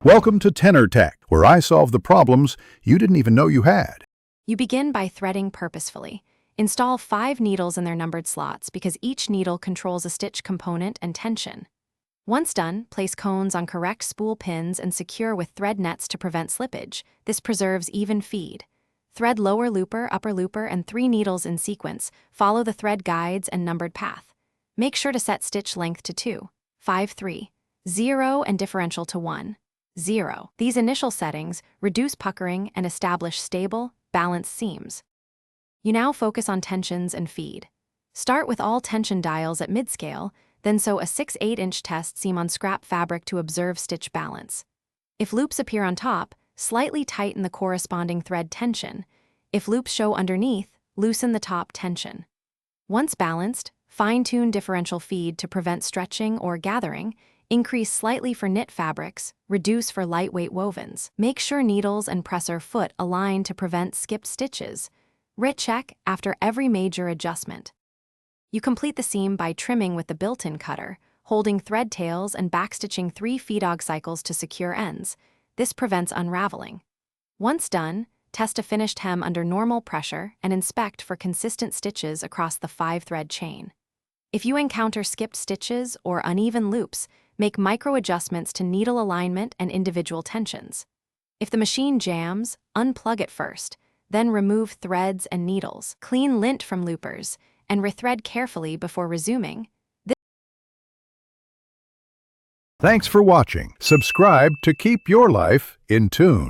Welcome to Tenor Tech, where I solve the problems you didn't even know you had. You begin by threading purposefully. Install 5 needles in their numbered slots because each needle controls a stitch component and tension. Once done, place cones on correct spool pins and secure with thread nets to prevent slippage. This preserves even feed. Thread lower looper, upper looper, and 3 needles in sequence. Follow the thread guides and numbered path. Make sure to set stitch length to 2, 5, 3, 0, and differential to 1, 0. These initial settings reduce puckering and establish stable, balanced seams. You now focus on tensions and feed. Start with all tension dials at mid-scale, then sew a 6/8-inch test seam on scrap fabric to observe stitch balance. If loops appear on top, slightly tighten the corresponding thread tension. If loops show underneath, loosen the top tension. Once balanced, fine-tune differential feed to prevent stretching or gathering. Increase slightly for knit fabrics, reduce for lightweight wovens. Make sure needles and presser foot align to prevent skipped stitches. Check after every major adjustment. You complete the seam by trimming with the built-in cutter, holding thread tails and backstitching 3 feedog cycles to secure ends. This prevents unraveling. Once done, test a finished hem under normal pressure and inspect for consistent stitches across the 5-thread chain. If you encounter skipped stitches or uneven loops, make micro-adjustments to needle alignment and individual tensions. If the machine jams, unplug it first, then remove threads and needles. Clean lint from loopers, and rethread carefully before resuming. Thanks for watching. Subscribe to keep your life in tune.